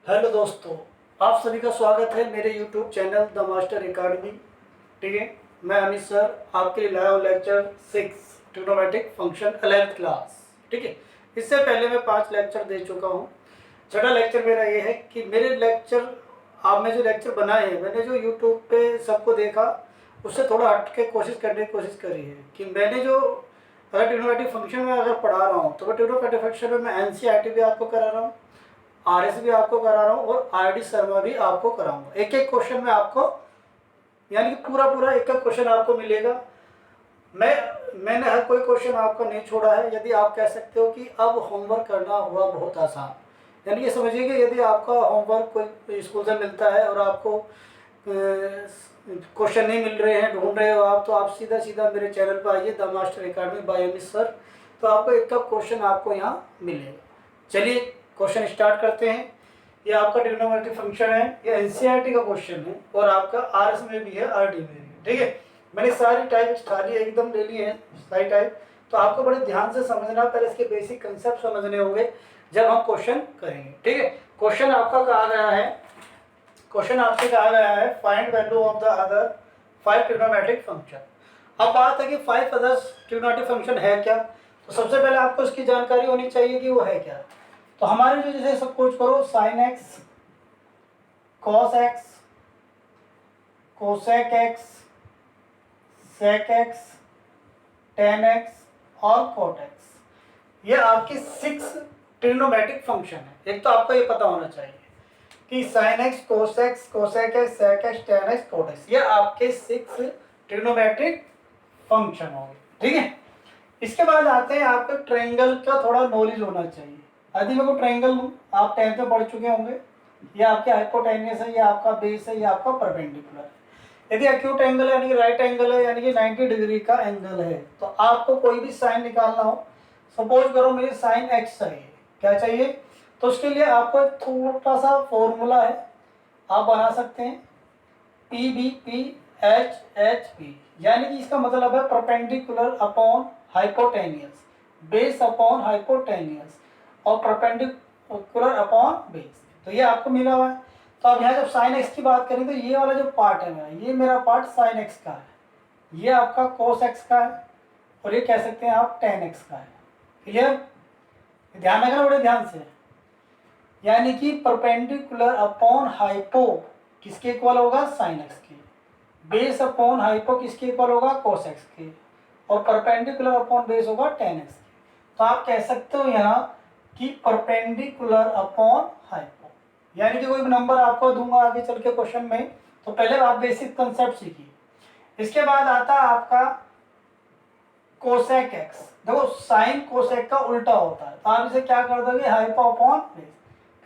Hello दोस्तों, आप सभी का स्वागत है मेरे YouTube channel the master academy. ठीक है, मैं अमित सर आपके लिए लाया हूँ lecture 6 trigonometric function 11th class. ठीक है, इससे पहले मैं 5 लेक्चर दे चुका हूँ। छठा लेक्चर मेरा ये है कि मेरे लेक्चर आपने जो लेक्चर बनाए हैं, मैंने जो यूट्यूब पे सबको देखा उससे थोड़ा हट के कोशिश करने की कोशिश करी है कि मैंने जो अगर ट्रिग्नोमेट्रिक फंक्शन में अगर पढ़ा रहा हूँ तो मैं ट्रिग्नोमेट्रिक फंक्शन में मैं एनसीईआरटी भी आपको करा रहा हूँ, आरएस भी आपको करा रहा हूँ और आरडी शर्मा भी आपको कराऊंगा। एक एक क्वेश्चन में आपको यानी कि पूरा पूरा एक एक क्वेश्चन आपको मिलेगा। मैंने हर कोई क्वेश्चन आपका नहीं छोड़ा है। यदि आप कह सकते हो कि अब होमवर्क करना हुआ बहुत आसान, यानी कि समझिए कि यदि आपका होमवर्क कोई स्कूल से मिलता है और आपको क्वेश्चन नहीं मिल रहे हैं, ढूंढ रहे हो आप, तो आप सीधा सीधा मेरे चैनल पर आइए the master academy by Amit sir, तो आपको एक क्वेश्चन आपको यहाँ मिलेगा। चलिए क्वेश्चन स्टार्ट करते हैं। ये आपका ट्रिग्नोमेट्रिक फंक्शन है, ये एनसीईआरटी का क्वेश्चन है और आपका आरएस में भी है, आरडी में भी। ठीक है, मैंने सारी टाइप खाली एकदम ले ली है, सारी टाइप। तो आपको बड़े ध्यान से समझना, पहले इसके बेसिक कंसेप्ट समझने होंगे जब हम क्वेश्चन करेंगे। ठीक है, क्वेश्चन आपका कहा गया है, क्वेश्चन आपसे कहा गया है find value of the other 5 trigonometric function. अब बात है कि 5 अदर ट्रिग्नोमेट्रिक फंक्शन है क्या। तो सबसे पहले आपको इसकी जानकारी होनी चाहिए कि वो है क्या। तो हमारे जो जैसे सब कुछ करो, sine x, cos x, cosec x, sec x, tan x और कोट एक्स, ये आपकी 6 ट्रिग्नोमेट्रिक फंक्शन है। एक तो आपको ये पता होना चाहिए कि sine x, cos x, cosec x, sec x, tan x, cot x, ये आपके 6 ट्रिग्नोमेट्रिक फंक्शन होंगे। ठीक है, इसके बाद आते हैं आपको ट्रायंगल का थोड़ा नॉलेज होना चाहिए। यदि मेरे को ट्रायंगल आप 10th में पढ़ चुके होंगे, ये आपके हाइपोटेन्यूस है, ये आपका बेस है, ये आपका परपेंडिकुलर है। यदि एक्यूट एंगल है यानी कि राइट एंगल है, यानी कि 90 डिग्री का एंगल है, तो आपको कोई भी साइन निकालना हो, सपोज करो मुझे साइन एक्स चाहिए, क्या चाहिए, तो उसके लिए आपको एक छोटा सा फॉर्मूला है, आप बना सकते हैं P B P H H P, यानी कि इसका मतलब है perpendicular upon hypotenuse, base upon hypotenuse और परपेंडिकुलर अपॉन बेस। तो ये आपको मिला हुआ है। तो अब यहाँ जब साइन एक्स की बात करें तो ये वाला जो पार्ट है मेरा, ये मेरा पार्ट साइन एक्स का है, ये आपका कोस एक्स का है और ये कह सकते हैं आप टेन एक्स का है। क्लियर, ध्यान रखना बड़े ध्यान से। यानी कि परपेंडिकुलर अपॉन हाइपो किसके इक्वल होगा, साइन एक्स के, बेस अपॉन हाइपो किसके इक्वल होगा, कोस एक्स के, और परपेंडिकुलर अपॉन बेस होगा टेन एक्स के। तो आप कह सकते हो यहाँ कि परपेंडिकुलर अपॉन हाइपो, यानी कि कोई भी नंबर आपको दूंगा आगे चल के क्वेश्चन में, तो पहले आप बेसिक कंसेप्ट सीखिए। इसके बाद आता है आपका कोसेक एक्स। देखो साइन कोसेक का उल्टा होता है, तो आप इसे क्या कर दोगे, हाइपो अपॉन बेस,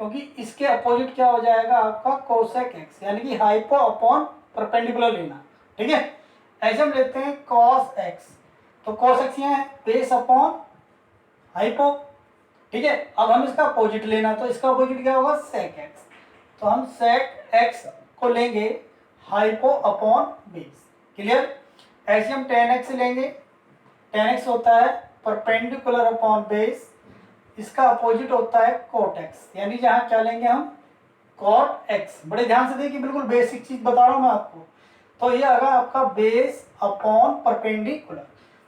क्योंकि इसके अपोजिट क्या हो जाएगा आपका कोसेक एक्स, यानी कि हाइपो अपॉन परपेंडिकुलर लेना। ठीक है, ऐसे हम लेते हैं कॉस एक्स, तो कॉस एक्स यहाँ है बेस अपॉन हाइपो। ठीक है, अब हम इसका अपोजिट लेना, तो इसका अपोजिट क्या होगा, सेक एक्स, तो हम सेक एक्स को लेंगे हाइपो अपॉन बेस। क्लियर, ऐसे हम टेन एक्स लेंगे, टेन एक्स होता है परपेंडिकुलर अपॉन बेस, इसका अपोजिट होता है कोट एक्स, यानी जहां क्या लेंगे हम, कॉट एक्स। बड़े ध्यान से देखिए, बिल्कुल बेसिक चीज बता रहा हूं मैं आपको। तो ये आगा आपका बेस अपॉन परपेंडिकुलर।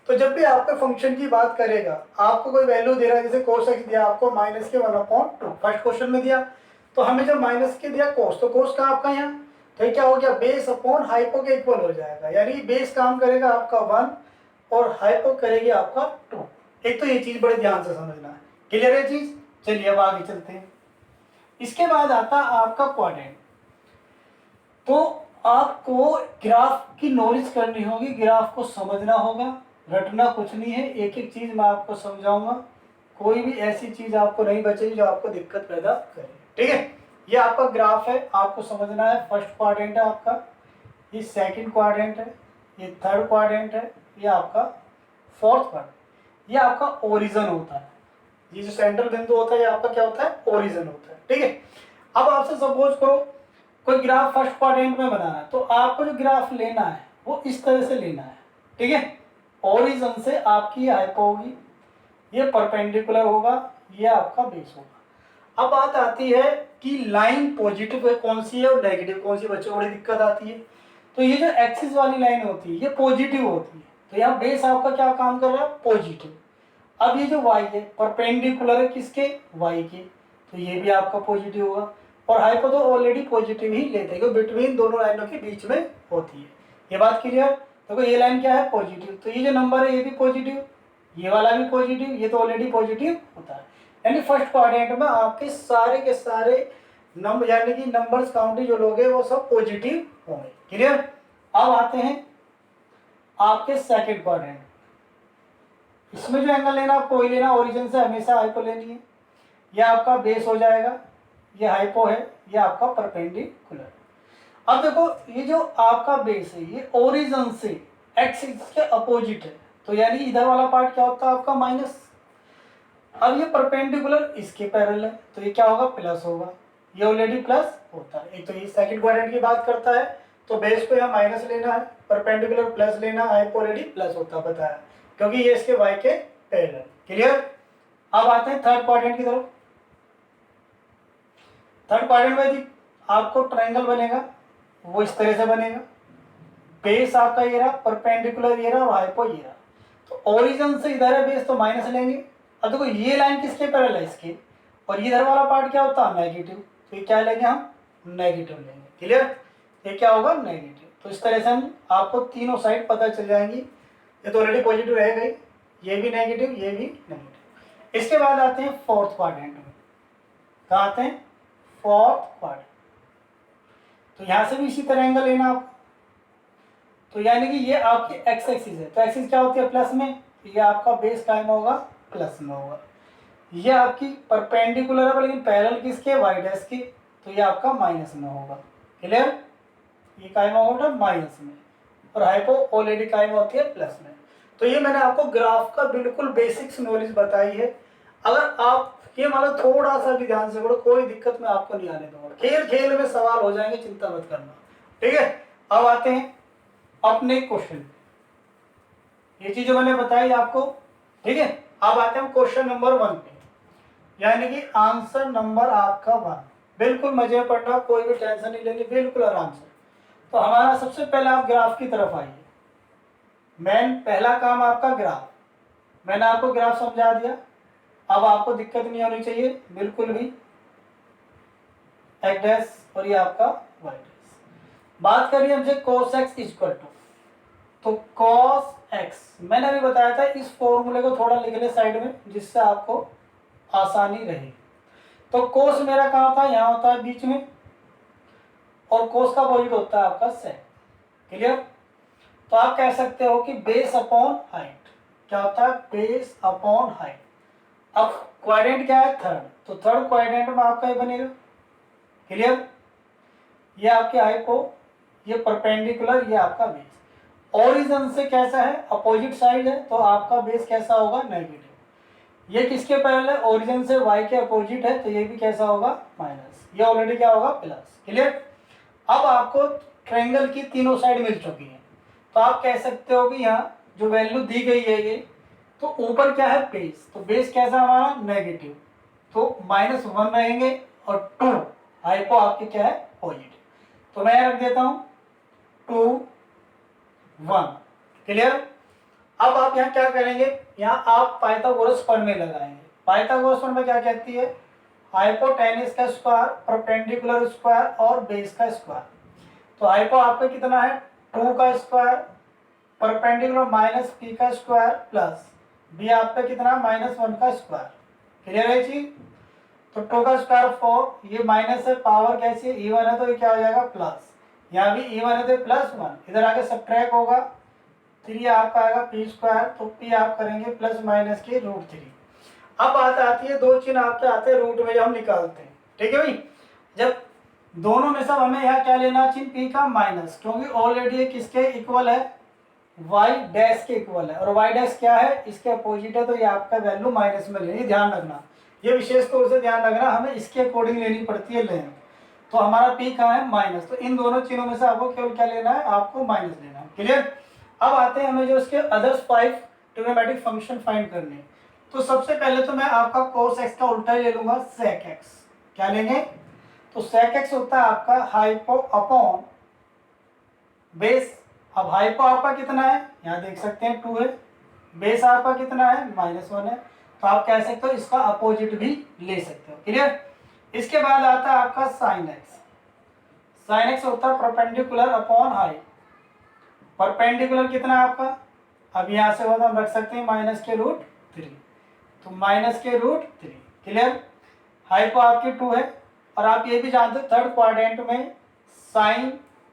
तो जब भी आपके फंक्शन की बात करेगा, आपको कोई वैल्यू दे रहा है, जैसे कोस एक्स दिया आपको माइनस के 1/2 फर्स्ट क्वेश्चन में दिया, तो हमें जब माइनस के दिया कोस, तो कोस का आपका यहाँ, तो ये क्या हो गया, बेस अपॉन हाइपो के इक्वल हो जाएगा, यानी बेस काम करेगा आपका 1 और हाइपो करेगी आपका 2। एक तो ये चीज बड़े ध्यान से समझना है। क्लियर है चीज, चलिए अब आगे चलते हैं। इसके बाद आता आपका क्वाड्रेंट। तो आपको ग्राफ की नॉलेज करनी होगी, ग्राफ को समझना होगा, रटना कुछ नहीं है, एक एक चीज मैं आपको समझाऊंगा, कोई भी ऐसी चीज आपको नहीं बचेगी जो आपको दिक्कत पैदा करे। ठीक है, ये आपका ग्राफ है, आपको समझना है। फर्स्ट क्वाड्रेंट है आपका, ये सेकंड क्वाड्रेंट है, ये थर्ड क्वाड्रेंट है, ये आपका फोर्थ क्वाड्रेंट, ये आपका ओरिजिन होता है। ये जो सेंट्रल बिंदु होता है ये आपका क्या होता है, ओरिजिन होता है। ठीक है, अब आपसे सपोज करो कोई ग्राफ फर्स्ट क्वाड्रेंट में बनाना है, तो आपको जो ग्राफ लेना है वो इस तरह से लेना है। ठीक है, ओरिजिन से आपकी हाइपो होगी, ये परपेंडिकुलर होगा, ये आपका बेस होगा। अब बात आती है कि लाइन पॉजिटिव है कौन सी है और नेगेटिव कौन सी, बच्चों को बड़ी दिक्कत आती है। तो ये जो एक्सिस वाली लाइन होती है ये पॉजिटिव होती है, तो यहाँ बेस आपका क्या काम कर रहा है, पॉजिटिव। अब ये जो y है परपेंडिकुलर है किसके, y के, तो ये भी आपका पॉजिटिव होगा। और हाइपो तो ऑलरेडी पॉजिटिव ही लेते हैं क्योंकि बिटवीन दोनों लाइनों के बीच में होती है। ये बात क्लियर। देखो ये लाइन क्या है, पॉजिटिव, तो ये जो नंबर है ये भी पॉजिटिव, ये वाला भी पॉजिटिव, ये तो ऑलरेडी पॉजिटिव होता है। यानी फर्स्ट क्वाड्रेंट में आपके सारे के सारे नंबर यानी कि नंबर्स काउंटिंग जो लोग हैं वो सब पॉजिटिव होंगे। क्लियर। अब आते हैं आपके सेकंड क्वाड्रेंट। इसमें जो एंगल लेना आपको वही लेना, ओरिजिन से हमेशा हाइपो लेनी है। ये आपका बेस हो जाएगा, ये हाइपो है, ये आपका परपेंडिकुलर। अब देखो ये जो आपका बेस है ये ओरिजिन से एक्सिस के अपोजिट है, तो यानी इधर वाला पार्ट क्या होता है आपका माइनस। अब ये परपेंडिकुलर इसके पैरेलल है, तो ये क्या होगा, प्लस होगा। ये ऑलरेडी प्लस होता है। एक तो ये सेकंड क्वाड्रेंट की बात करता है, तो बेस को यहाँ माइनस लेना है, परपेंडिकुलर प्लस लेना है, हाइपो ऑलरेडी प्लस होता है बताया, क्योंकि ये इसके y के पैरेलल। क्लियर। अब आते हैं थर्ड क्वाड्रेंट की तरफ। थर्ड क्वाड्रेंट में यदि आपको ट्रायंगल बनेगा वो इस तरह से बनेगा, बेस आपका ये रहा, परपेंडिकुलर ये रहा और हाइपो ये रहा। तो ओरिजिन से इधर है बेस तो माइनस लेंगे। अब देखो ये लाइन किसके पैरेलल है, इसके, और इधर वाला पार्ट क्या होता है नेगेटिव, तो ये क्या लेंगे हम, नेगेटिव लेंगे। क्लियर। ये क्या होगा, नेगेटिव। तो इस तरह से हम आपको तीनों साइड पता चल जाएंगी। ये तो ऑलरेडी पॉजिटिव रह गई, ये भी नेगेटिव, ये भी नेगेटिव। इसके बाद आते हैं फोर्थ क्वाड्रेंट में। कहाँ आते हैं, फोर्थ क्वाड्रेंट। तो यहाँ से भी इसी तरह एंगल लेना आप, तो यानी कि ये आपकी एक्स एक्सिस है, तो एक्सिस क्या होती है प्लस में, तो ये आपका बेस कायम होगा प्लस में होगा। ये आपकी परपेंडिकुलर है लेकिन पैरेलल किसके, वाई डैश की, तो ये आपका माइनस में होगा। क्लियर। ये कायम होगा माइनस में, और हाइपो ऑलरेडी कायम होती है प्लस में। तो ये मैंने आपको ग्राफ का बिल्कुल बेसिक्स नॉलेज बताई है। अगर आप ये मतलब थोड़ा सा भी ध्यान से पढ़ो, कोई दिक्कत मैं आपको नहीं आने दूंगा, खेल खेल में सवाल हो जाएंगे, चिंता मत करना। ठीक है। अब आते हैं अपने क्वेश्चन, ये चीज जो मैंने बताई आपको। ठीक है। अब आते हैं क्वेश्चन नंबर 1 पे, यानी कि आंसर नंबर आपका 1। बिल्कुल मजे में पढ़ना, कोई भी टेंशन नहीं लेनी, बिल्कुल आराम से। तो हमारा सबसे पहले आप ग्राफ की तरफ आइए। मेन पहला काम आपका ग्राफ, मैंने आपको ग्राफ समझा दिया। अब आपको दिक्कत नहीं होनी चाहिए बिल्कुल भी। एक्स डैश और ये आपका वाई डैश। बात करिए हमसे cos x इक्वल टू, तो cos x मैंने अभी बताया था, इस फॉर्मूले को थोड़ा लिख ले साइड में जिससे आपको आसानी रहे। तो cos मेरा कहाँ था, यहाँ होता है बीच में, और cos का अपोजिट होता है आपका sec। क्लियर। तो आप कह सकते हो कि बेस अपॉन हाइट, क्या होता है, बेस अपॉन हाइट। अब क्वाड्रेंट क्या है, थर्ड, तो थर्ड क्वाड्रेंट में आपका ये बनेगा। क्लियर। ये आपके हाइपो, ये परपेंडिकुलर, ये आपका बेस। ओरिजिन से कैसा है, अपोजिट साइड है, तो आपका बेस कैसा होगा, नेगेटिव। ये किसके पैरेलल है, ओरिजिन से वाई के अपोजिट है, तो ये भी कैसा होगा, माइनस। ये ऑलरेडी क्या होगा, प्लस। क्लियर। अब आपको ट्रायंगल की तीनों साइड मिल चुकी है, तो आप कह सकते हो कि यहाँ जो वैल्यू दी गई है ये, तो ऊपर क्या है, बेस, तो बेस कैसा हमारा, नेगेटिव, तो -1 रहेंगे, और 2 हाइपो आपके क्या है, पॉजिटिव। तो मैं रख देता हूं 2 1। क्लियर। अब आप यहाँ क्या करेंगे, यहाँ आप पाइथागोरस प्रमेय लगाएंगे। पाइथागोरस प्रमेय क्या कहती है, हाइपोटेनस का स्क्वायर, परपेंडिकुलर स्क्वायर और बेस का स्क्वायर। तो हाइपो आपका कितना है, 2 का स्क्वायर, परपेंडिकुलर माइनस पी का स्क्वायर, प्लस बी आपका कितना, -1 का स्क्वायर। क्लियर है चीज। तो 2 का स्क्वायर 4, ये माइनस है, पावर कैसी है, इवन है, तो ये क्या हो जाएगा, प्लस। यहाँ भी इवन है तो +1, इधर आगे सब्ट्रैक्ट होगा, 3 आपका आएगा पी स्क्वायर, तो पी आप करेंगे प्लस माइनस के √3। अब बात आती है, 2 चिन्ह आपके आते हैं रूट में जब हम निकालते हैं। ठीक है भाई। जब दोनों में सब हमें यहाँ क्या लेना, चिन्ह पी का माइनस, क्योंकि ऑलरेडी ये किसके इक्वल है, वाई डैश के इक्वल है, और वाई डैश क्या है, इसके अपोजिट है, तो ये आपका वैल्यू माइनस में लेनी, ध्यान रखना, ये विशेष तौर से ध्यान रखना, हमें इसके अकॉर्डिंग लेनी पड़ती है लेंथ। तो हमारा पी कहाँ है, माइनस, तो इन दोनों चिन्हों में से आपको केवल क्या लेना है, आपको माइनस लेना है। क्लियर। अब आते हैं हमें जो इसके अदर्स 5 ट्रिग्नोमेट्रिक फंक्शन फाइंड करने। तो सबसे पहले तो मैं आपका cos x का उल्टा ही ले लूंगा sec x। क्या लेंगे, तो sec x होता है आपका हाइपो अपॉन बेस। अब हाइपो आपका कितना है, यहाँ देख सकते हैं 2 है, बेस आपका कितना है -1 है, तो आप कह सकते हो इसका अपोजिट भी ले सकते हो। क्लियर। इसके बाद आता है आपका साइन एक्स। साइन एक्स होता है परपेंडिकुलर अपॉन हाइट। परपेंडिकुलर कितना है आपका, अब यहाँ से होता हम रख सकते हैं -√3, तो -√3। क्लियर। हाइपो आपकी 2 है, और आप ये भी जानते हो थर्ड क्वाड्रेंट में साइन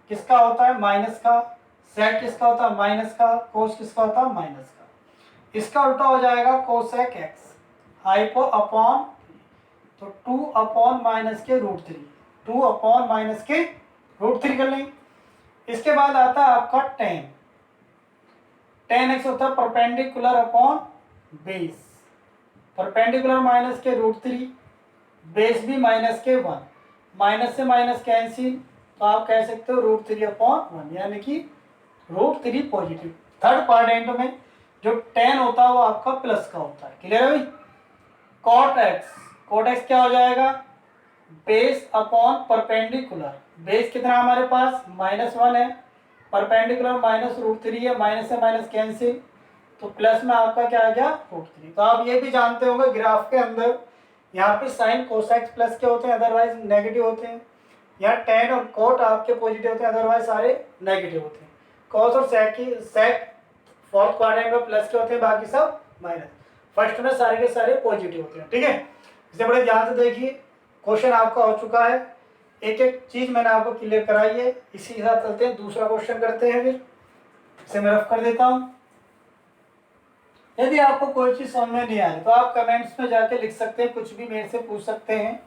किसका होता है माइनस का, सेक किसका होता है माइनस का, कोस किसका होता है माइनस का। इसका उल्टा हो जाएगा कोसेक एक्स हाइपो अपॉन, तो 2 अपॉन -√3, 2 अपॉन -√3 कर लेंगे। इसके बाद आता है आपका टेन एक्स होता है perpendicular upon base. Perpendicular -√3, base भी -1, माइनस से माइनस कैंसिल, तो आप कह सकते हो √3 अपॉन 1, यानी कि √3 पॉजिटिव। थर्ड क्वाड्रेंट में जो टेन होता है वो आपका प्लस का होता है। क्लियर है भाई। कॉट एक्स क्या हो जाएगा, बेस अपॉन परपेंडिकुलर। बेस कितना हमारे पास -1 है, परपेंडिकुलर -√3 है, माइनस से माइनस कैंसिल, तो प्लस में आपका क्या आ गया √3। तो आप ये भी जानते होंगे ग्राफ के अंदर यहाँ पे साइन कोसेक्स प्लस के होते हैं, अदरवाइज नेगेटिव होते हैं। यहाँ टेन और कोट आपके पॉजिटिव होते हैं, अदरवाइज सारे नेगेटिव होते हैं। कॉस और सेक फोर्थ क्वाड्रेंट में प्लस के होते हैं, बाकी सब माइनस। फर्स्ट में सारे के सारे पॉजिटिव होते हैं। ठीक है, इसे बड़े ध्यान से देखिए, क्वेश्चन आपका हो चुका है, एक एक चीज मैंने आपको क्लियर कराई है। इसी के साथ चलते हैं, दूसरा क्वेश्चन करते हैं। फिर इसे मैं रफ कर देता हूँ। यदि आपको कोई चीज समझ में नहीं आ रही तो आप कमेंट्स में जाके लिख सकते हैं, कुछ भी मेरे से पूछ सकते हैं।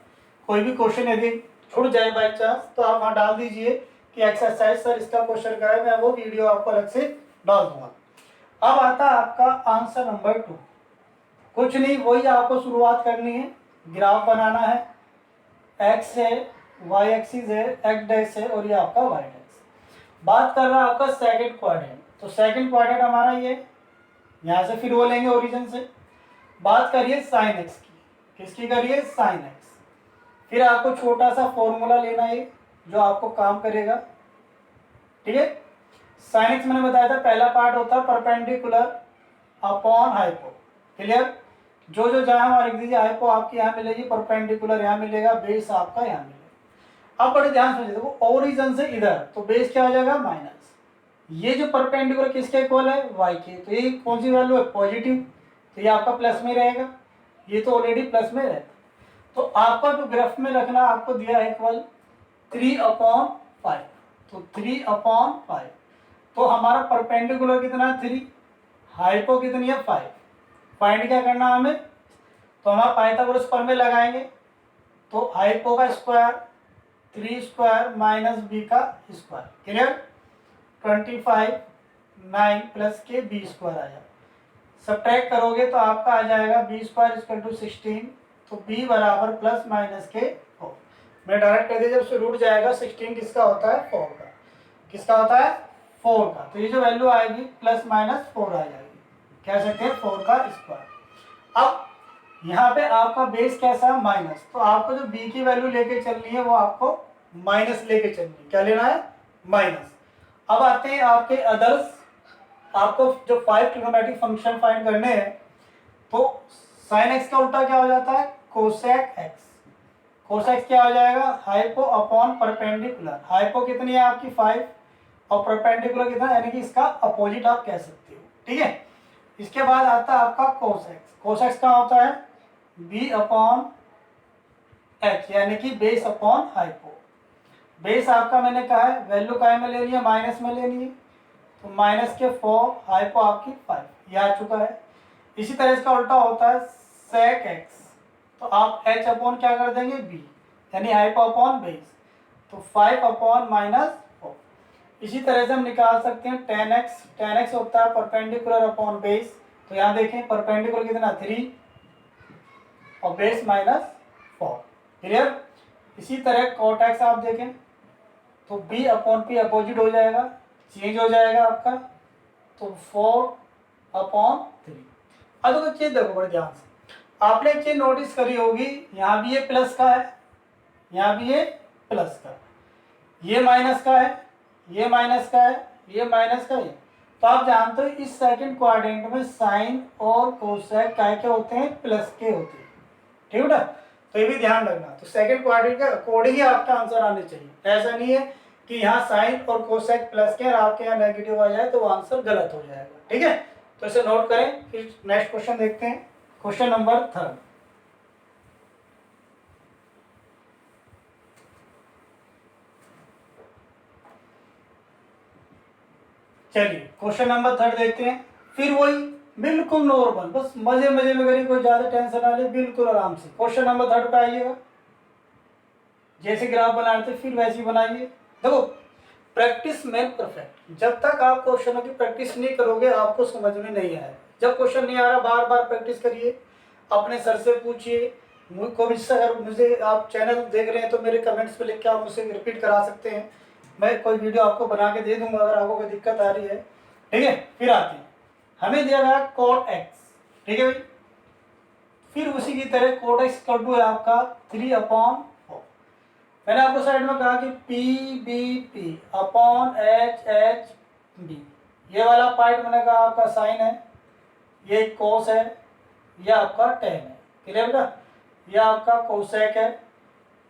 कोई भी क्वेश्चन यदि छूट जाए बाई चांस तो आप वहाँ डाल दीजिए कि एक्सरसाइज सर इसका क्वेश्चन का है, मैं वो वीडियो आपको अलग से डाल दूंगा। अब आता है आपका आंसर नंबर 2। कुछ नहीं, वही आपको शुरुआत करनी है, ग्राफ बनाना है, एक्स है, वाई एक्सिस है, एक्स डैश है, और ये आपका वाई डैश। बात कर रहा है आपका सेकंड क्वाड्रेंट, तो सेकंड क्वाड्रेंट हमारा ये, यहाँ से फिर वो लेंगे ओरिजिन से। बात करिए साइन एक्स की, किसकी करिए साइन एक्स। फिर आपको छोटा सा फॉर्मूला लेना है जो आपको काम करेगा। ठीक है, साइन एक्स मैंने बताया था पहला पार्ट होता है परपेंडिकुलर अपॉन हाइपो। क्लियर। जो जो जहाँ वहाँ लिख दीजिए, हाइपो आपकी यहाँ मिलेगी, परपेंडिकुलर यहाँ मिलेगा, बेस आपका यहाँ मिलेगा। अब बड़े ध्यान से देखो, ओरिजिन से इधर तो बेस क्या हो जाएगा माइनस, ये जो परपेंडिकुलर किसके इक्वल है वाई के, तो ये कौन सी वैल्यू है पॉजिटिव, तो ये आपका प्लस में रहेगा, ये तो ऑलरेडी प्लस में रहता। तो आपका जो ग्राफ में रखना आपको दिया है इक्वल 3/5, तो 3/5, तो हमारा परपेंडिकुलर कितना है 3, हाइपो कितनी है 5। फाइंड क्या करना हमें, तो हमारा पाइथागोरस प्रमेय लगाएंगे, तो हाइपो का स्क्वायर 3 स्क्वायर माइनस बी का स्क्वायर। क्लियर। 25 9 प्लस के बी स्क्वायर आया, सब्ट्रैक्ट करोगे तो आपका आ जाएगा बी स्क्वायर इक्वल टू 16, तो बी बराबर प्लस माइनस के 4। मैं डायरेक्ट कर दिया, जब से रूट जाएगा 16 किसका होता है 4 का, किसका होता है 4 का, तो ये जो वैल्यू आएगी प्लस माइनस 4 आ जाएगी, कह सकते हैं 4 का स्क्वायर। अब यहाँ पे आपका बेस कैसा है माइनस, तो आपको जो बी की वैल्यू लेके चलनी है वो आपको माइनस लेके चलनी है, क्या लेना है माइनस। अब आते हैं आपके अदर्स, आपको जो 5 ट्रिग्नोमेट्रिक फंक्शन फाइंड करने हैं, तो साइन एक्स का उल्टा क्या हो जाता है कोसेक एक्स। कोसेक क्या हो जाएगा हाइपो अपॉन परपेंडिकुलर, हाइपो कितनी है आपकी 5 और परपेंडिकुलर कितना, यानी कि इसका अपोजिट आप कह सकते हो। ठीक है, इसके बाद आता है आपका कोसेक्स। कोसेक्स का होता है बी अपॉन एच, यानी कि बेस अपॉन हाइपो। बेस आपका मैंने कहा है वैल्यू काय में लेनी है माइनस में लेनी है, तो माइनस के 4, हाइपो आपकी 5, यह आ चुका है। इसी तरह इसका उल्टा होता है सेक एक्स, तो आप एच अपॉन क्या कर देंगे बी, यानी हाइपो अपॉन बेस, तो 5 अपॉन -4। इसी तरह से हम निकाल सकते हैं टेन एक्स। टेन एक्स होता है परपेंडिकुलर अपॉन बेस, तो यहाँ देखें परपेंडिकुलर कितना 3 और बेस -4। क्लियर। इसी तरह कॉट एक्स आप देखें तो बी अपॉन पी अपोजिट हो जाएगा, चेंज हो जाएगा आपका, तो 4/3। अब तो चीज देखो बड़े ध्यान से, आपने एक चीज नोटिस करी होगी, यहाँ भी ये प्लस का है यहाँ भी ये प्लस का, ये माइनस का है, ये माइनस का है, ये माइनस का है। तो आप जानते हो इस सेकंड क्वाड्रेंट में साइन और कोसेक काय के होते हैं, प्लस के होते हैं, ठीक है ना। तो ये भी ध्यान रखना। तो सेकंड क्वाड्रेंट के अकॉर्डिंग ही आपका आंसर आने चाहिए, ऐसा नहीं है कि यहाँ साइन और कोसेक प्लस के और आपके यहाँ नेगेटिव आ जाए तो वो आंसर गलत हो जाएगा, ठीक है। तो इसे नोट करें। फिर नेक्स्ट क्वेश्चन देखते हैं, क्वेश्चन नंबर 3। चलिए क्वेश्चन नंबर 3 देखते हैं। फिर वही बिल्कुल नॉर्मल, बस मजे मजे में करिए, कोई ज्यादा टेंशन ना ले, बिल्कुल आराम से। क्वेश्चन नंबर 3 पे आइएगा। जैसे ग्राफ बना रहे थे फिर वैसे ही बनाइए। देखो प्रैक्टिस मेक परफेक्ट, जब तक आप क्वेश्चनों की प्रैक्टिस नहीं करोगे आपको समझ में नहीं आएगा। जब क्वेश्चन नहीं आ रहा बार बार प्रैक्टिस करिए, अपने सर से पूछिए। मुझसे अगर मुझे आप चैनल देख रहे हैं तो मेरे कमेंट्स पे लिख के आप मुझसे रिपीट करा सकते हैं, मैं कोई वीडियो आपको बना के दे दूंगा अगर आपको कोई दिक्कत आ रही है, ठीक है। फिर आते हैं, हमें दिया गया cot x, ठीक है भाई। फिर उसी की तरह cot x इक्वल टू है आपका 3/4। मैंने आपको साइड में कहा कि P B P upon H H B, ये वाला पार्ट मैंने कहा आपका साइन है, ये कोस है, ये आपका टेन है, क्लियर बेटा। ये आपका कोसेक है,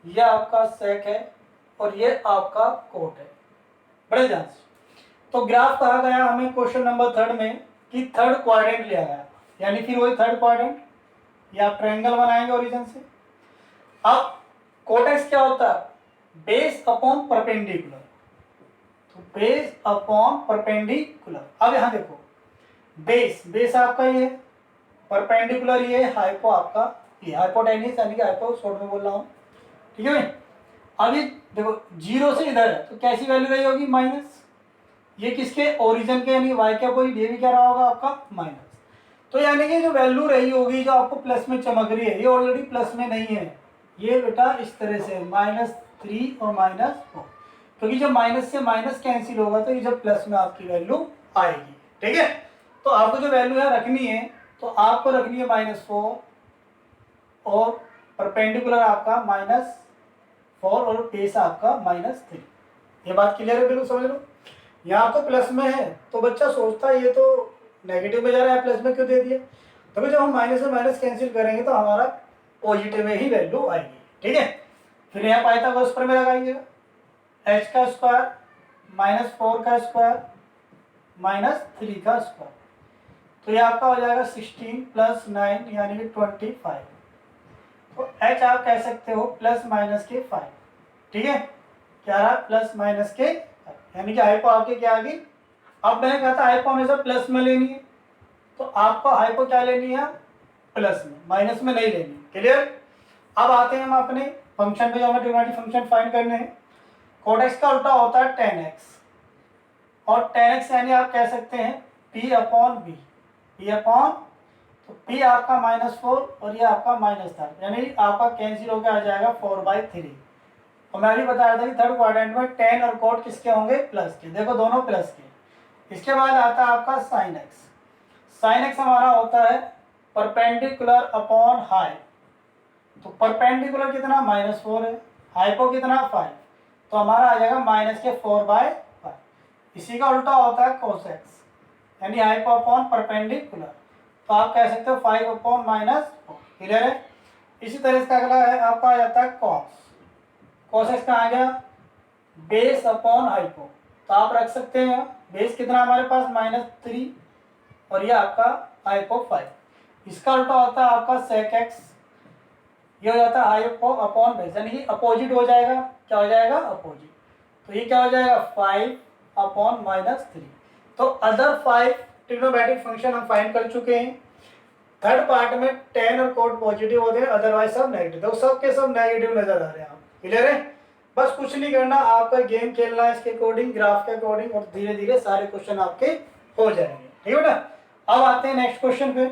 ये आपका सेक है, और ये आपका कोट है। बड़े ध्यान से। तो ग्राफ कहा गया हमें क्वेश्चन नंबर 3 में कि थर्ड क्वाड्रेंट लिया गया, यानी फिर वही थर्ड क्वाड्रेंट, या ट्रायंगल बनाएंगे ओरिजिन से। अब कोटेक्स क्या होता है, बेस अपॉन परपेंडिकुलर। तो बेस अपॉन परपेंडिकुलर। अब यहां देखो बेस आपका ये है, परपेंडिकुलर ये, हाइपो आपका ये, हाइपोटेन्यूस यानी कि हाइपो शॉर्ट में बोल रहा हूं, ठीक है भाई। अभी देखो 0 से इधर है तो कैसी वैल्यू रही होगी, माइनस। ये किसके, ओरिजिन के, यानी y का कोई, ये भी क्या रहा होगा आपका माइनस। तो यानी कि जो वैल्यू रही होगी जो आपको प्लस में चमक रही है, ये ऑलरेडी प्लस में नहीं है, ये बेटा इस तरह से -3 और -4, क्योंकि जब माइनस से माइनस कैंसिल होगा तो ये जब प्लस में आपकी वैल्यू आएगी, ठीक है। तो आपको जो वैल्यू है रखनी है, तो आपको रखनी है -4 और परपेंडिकुलर आपका -4 और बेस आपका -3। ये बात क्लियर है, बिल्कुल समझ लो। यहाँ तो प्लस में है तो बच्चा सोचता है ये तो नेगेटिव में जा रहा है, प्लस में क्यों दे दिया। तो जब हम माइनस में माइनस कैंसिल करेंगे तो हमारा पॉजिटिव में ही वैल्यू आएगी, ठीक है। फिर यहाँ पाइथागोरस पर में लगाइएगा, h का स्क्वायर -4 का स्क्वायर -3 का स्क्वायर, तो ये आपका हो जाएगा 16 + 9 यानी कि 25। तो h आप कह सकते हो प्लस माइनस के 5, ठीक है। क्या रहा, प्लस माइनस के 5, यानी कि हाइपो आपके क्या आ गई। अब मैंने कहा था हाइपो हमेशा प्लस में लेनी है, तो आपको हाइपो क्या लेनी है, प्लस में, माइनस में नहीं लेनी, क्लियर। अब आते हैं हम अपने फंक्शन पे, जो हमें ट्रिग्नोमेट्रिक फंक्शन फाइंड करने हैं। cot x का उल्टा होता है tan x, और tan x यानी आप कह सकते हैं p/b, तो p आपका -4 और ये आपका -3, यानी आपका कैंसिल होकर आ जाएगा 4/3। और मैं अभी बता रहा था कि थर्ड क्वाड्रेंट में tan और cot किसके होंगे, प्लस के, देखो दोनों प्लस के। इसके बाद आता है आपका sin x हमारा होता है परपेंडिकुलर अपॉन हाई। तो परपेंडिकुलर कितना, -4 है, हाइपो कितना 5, तो हमारा आ जाएगा -4/5। इसी का उल्टा होता है cos x, यानी हाइपो अपॉन परपेंडिकुलर, तो आप कह सकते हो 5/-4, क्लियर है। इसी तरह से अगला है आपका आ जाता है cos x का आ गया बेस अपॉन हाइपो, तो आप रख सकते हैं बेस कितना हमारे पास -3 और ये आपका हाइपो 5। इसका उल्टा होता है आपका sec x, ये हो जाता है हाइपो अपॉन बेस, यानी कि अपोजिट हो जाएगा, क्या हो जाएगा, अपोजिट। तो ये क्या हो जाएगा 5/-3। तो अदर 5 ट्रिग्नोमेट्रिक फंक्शन हम फाइंड कर चुके हैं। थर्ड पार्ट में tan और cot पॉजिटिव होते हैं, अदरवाइज सब नेगेटिव, तो सब के सब नेगेटिव नजर आ रहे हैं, आप क्लियर है। बस कुछ नहीं करना, आपका गेम खेलना है इसके अकॉर्डिंग, ग्राफ के अकॉर्डिंग, और धीरे धीरे सारे क्वेश्चन आपके हो जाएंगे, ठीक है बेटा। अब आते हैं नेक्स्ट क्वेश्चन पे,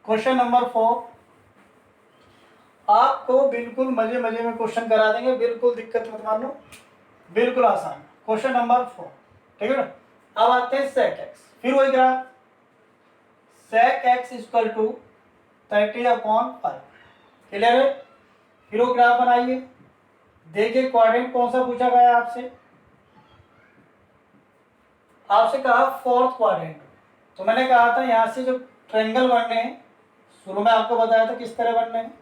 क्वेश्चन नंबर 4। आपको बिल्कुल मजे मजे में क्वेश्चन करा देंगे, बिल्कुल दिक्कत मत मानो, बिल्कुल आसान। क्वेश्चन नंबर 4, ठीक है। अब आते हैं sec x, फिर वही ग्राफ, sec x = 30/5, क्लियर है। फिर वो ग्राफ बनाइए। देखिए क्वाड्रेंट कौन सा पूछा गया है आपसे, आपसे कहा फोर्थ क्वाड्रेंट। तो मैंने कहा था यहाँ से जो ट्रायंगल बनने हैं, शुरू में आपको बताया था किस तरह बनने हैं।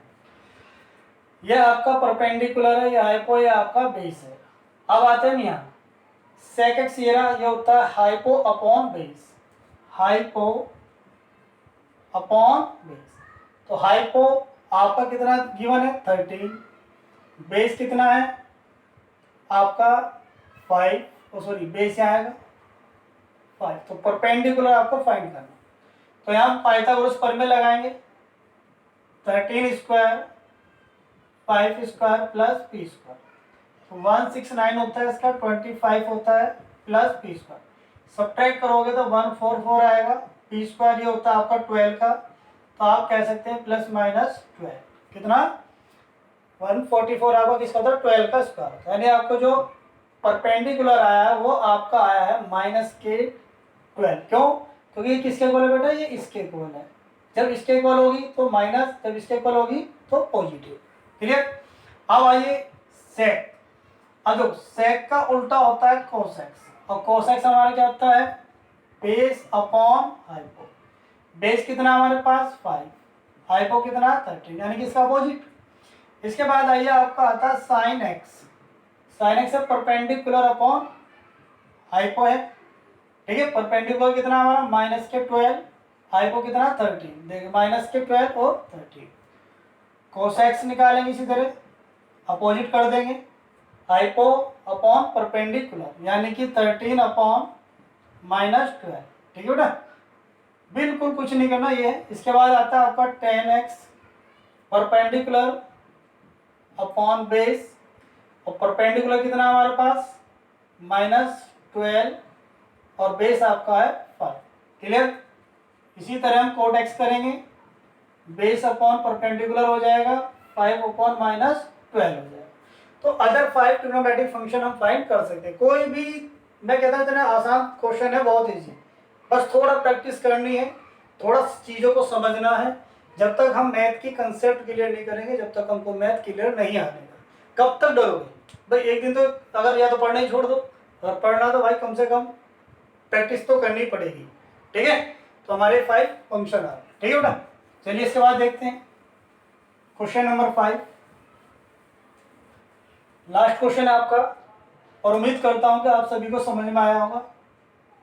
यह आपका परपेंडिकुलर है, यह हाइपो, यह आपका बेस है। अब आते हैं यहाँ सेक एक्स, ये होता है hypo upon base, hypo upon base. तो हाइपो आपका कितना गिवन है 13, बेस कितना है आपका 5, सॉरी बेस यहाँ आएगा 5। तो परपेंडिकुलर आपको फाइंड करना। तो यहाँ पाइथागोरस प्रमेय लगाएंगे, 13 square 5 square plus P square, तो 169 होता है इसका, 25 होता है प्लस पी स्क्वायर। सब्ट्रैक्ट करोगे तो 144 आएगा, पी स्क्वायर ये होता है आपका 12 का, तो आप कह सकते हैं प्लस माइनस 12 कितना 144 आपका किसका होता है 12 का स्क्वायर। यानी आपको जो परपेंडिकुलर आया है वो आपका आया है -के12। क्यों? क्योंकि ये किसके इक्वल है बेटा, ये इसके इक्वल है। जब इसके इक्वल होगी तो माइनस, जब इसके इक्वल होगी तो पॉजिटिव। क्लियर? अब आइए सेक। अब देखो सेक का उल्टा होता है कोसेक्स, और कोसेक्स हमारा क्या होता है बेस अपॉन हाइपो। बेस कितना हमारे पास 5, हाइपो कितना 13, यानी कि इसका अपोजिट। इसके बाद आइए आपका आता है साइन एक्स। साइन एक्स है परपेंडिकुलर अपॉन हाइपो है, ठीक है। परपेंडिकुलर कितना हमारा -के12, हाइपो कितना 13। देखिए -के12 और 13। कोसेक्स निकालेंगे इसी तरह, अपोजिट कर देंगे, हाइपो अपॉन परपेंडिकुलर यानी कि 13 अपॉन -12। ठीक है बेटा, बिल्कुल कुछ नहीं करना ये है। इसके बाद आता है आपका 10x परपेंडिकुलर अपॉन बेस, और परपेंडिकुलर कितना हमारे पास -12 और बेस आपका है 5। क्लियर? इसी तरह हम कोट एक्स करेंगे, बेस अपॉन परपेंडिकुलर हो जाएगा 5 अपॉन -12 हो जाएगा। तो अदर 5 ट्रिग्नोमेट्रिक फंक्शन हम फाइंड कर सकते हैं। कोई भी, मैं कहता हूँ इतना आसान क्वेश्चन है, बहुत ईजी, बस थोड़ा प्रैक्टिस करनी है, थोड़ा चीज़ों को समझना है। जब तक हम मैथ की कंसेप्ट क्लियर नहीं करेंगे, जब तक हमको मैथ क्लियर नहीं आने का, कब तक डरोगे भाई? एक दिन तो अगर या तो पढ़ना ही छोड़ दो, अगर पढ़ना तो भाई कम से कम प्रैक्टिस तो करनी पड़ेगी। ठीक है? तो हमारे 5 फंक्शन आ गए। ठीक है बेटा, चलिए इसके बाद देखते हैं क्वेश्चन नंबर 5, लास्ट क्वेश्चन है आपका, और उम्मीद करता हूं कि आप सभी को समझ में आया होगा।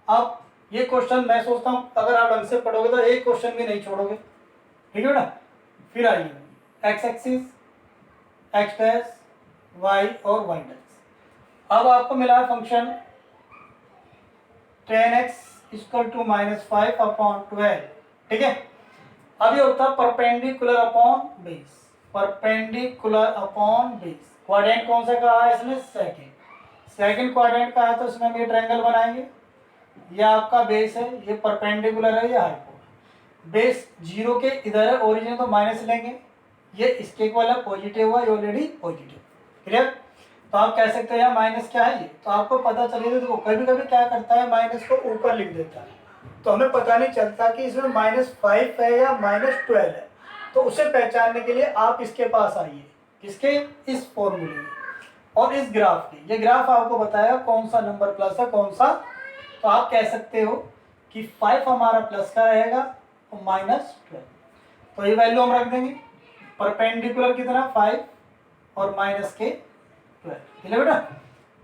अब ये क्वेश्चन मैं सोचता हूं अगर आप ढंग से पढ़ोगे तो एक क्वेश्चन भी नहीं छोड़ोगे। ठीक है बेटा, फिर आइए x axis, x dash, y और वाई डैश। अब आपको मिला है फंक्शन 10x = -5 अपॉन 12। ठीक है, अब ये होता है perpendicular upon base, perpendicular upon base. Quadrant कौन सा कहा है इसमें? सेकंड क्वाड्रेंट का है, तो इसमें हम ये ट्रायंगल बनाएंगे। ये आपका बेस है, ये परपेंडिकुलर है, ये हाइपो है। बेस 0 के इधर है, ओरिजिन तो माइनस लेंगे, ये इसके इक्वल है, पॉजिटिव हुआ, ये ऑलरेडी पॉजिटिव। क्लियर? तो आप कह सकते हैं यहाँ माइनस क्या है ये, तो आपको पता चलेगा। देखो कभी कभी क्या करता है, माइनस को ऊपर लिख देता है, तो हमें पता नहीं चलता कि इसमें -5 है या -12 है। तो उसे पहचानने के लिए आप इसके पास आइए, किसके? इस फॉर्मूले में और इस ग्राफ के। ये ग्राफ आपको बताएगा कौन सा नंबर प्लस है कौन सा। तो आप कह सकते हो कि 5 हमारा प्लस का रहेगा और -12, तो ये वैल्यू हम रख देंगे। परपेंडिकुलर कितना 5 और -के12। ठीक है बेटा,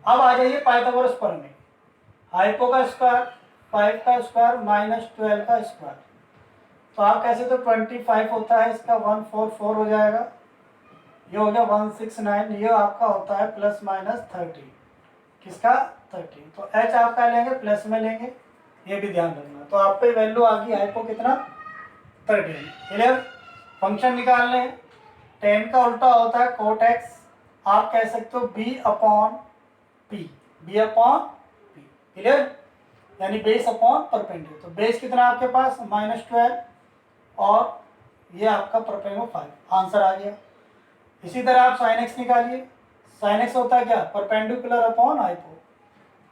अब आ जाइए पाइथागोरस प्रमेय। हाइपो का स्क्वायर 5 का स्क्वायर -12 का स्क्वायर, तो आप कैसे, तो 25 होता है इसका, 144 हो जाएगा, ये हो गया 169, ये आपका होता है ±30, किसका 13। तो h आपका लेंगे प्लस में लेंगे, ये भी ध्यान रखना। तो आप पे वैल्यू आ गई हाइपो कितना 13। क्लियर? फंक्शन निकालने हैं, 10 का उल्टा होता है कोट एक्स, आप कह सकते हो b upon P, b upon P. Clear? यानी बेस अपॉन परपेंडिकुलर। तो बेस कितना आपके पास -12 और ये आपका परपेंडिकुलर 5, आंसर आ गया। इसी तरह आप साइन एक्स निकालिए। साइन एक्स होता है क्या? Perpendicular upon hypo.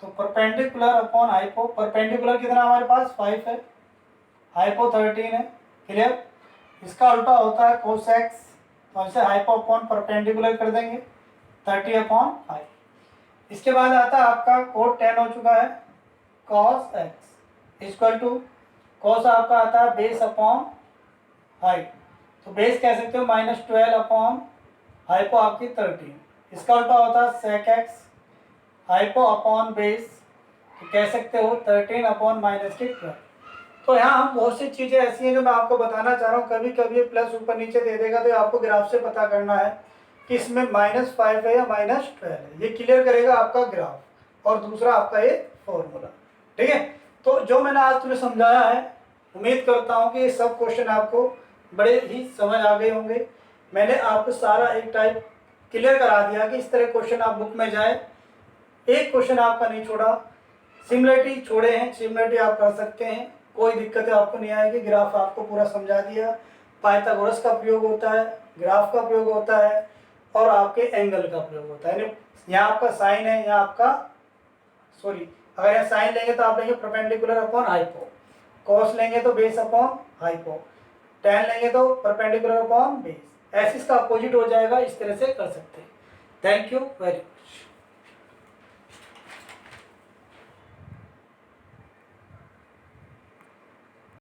तो परपेंडिकुलर अपॉन हाइपो, परपेंडिकुलर कितना हमारे पास 5 है, हाइपो 13 है। क्लियर? इसका उल्टा होता है कोस एक्स, और इसे हाइपो अपॉन परपेंडिकुलर कर देंगे 30/5। इसके बाद आता है आपका कोट टेन हो चुका है, cos x equal to cos आपका आता है बेस अपॉन हाइट, तो बेस कह सकते हो -12 अपॉन हाइपो आपकी 13। इसका उल्टा होता है sec x hypo upon base, तो कह सकते हो 13/-12। तो यहाँ हम बहुत सी चीज़ें ऐसी हैं जो मैं आपको बताना चाह रहा हूँ। कभी कभी ये प्लस ऊपर नीचे दे देगा तो आपको ग्राफ से पता करना है कि इसमें -5 है या -12 है, ये क्लियर करेगा आपका ग्राफ। और दूसरा आपका ये फॉर्मूला, ठीक है। तो जो मैंने आज तुम्हें समझाया है, उम्मीद करता हूँ कि ये सब क्वेश्चन आपको बड़े ही समझ आ गए होंगे। मैंने आपको सारा एक टाइप क्लियर करा दिया कि इस तरह क्वेश्चन आप बुक में जाए, एक क्वेश्चन आपका नहीं छोड़ा। सिमिलरिटी छोड़े हैं, सिमिलरिटी आप कर सकते हैं, कोई दिक्कत आपको नहीं आएगी। ग्राफ आपको पूरा समझा दिया, पाइथागोरस का प्रयोग होता है, ग्राफ का प्रयोग होता है और आपके एंगल का प्रयोग होता है। यहाँ आपका साइन है, यहाँ आपका सॉरी, अगर यहाँ साइन लेंगे तो आप लेंगे परपेंडिकुलर अपॉन हाइपो, कॉस लेंगे तो बेस अपॉन हाइपो, टेन लेंगे तो परपेंडिकुलर अपॉन बेस, ऐसे इसका अपोजिट हो जाएगा। इस तरह से कर सकते हैं। Thank you very much.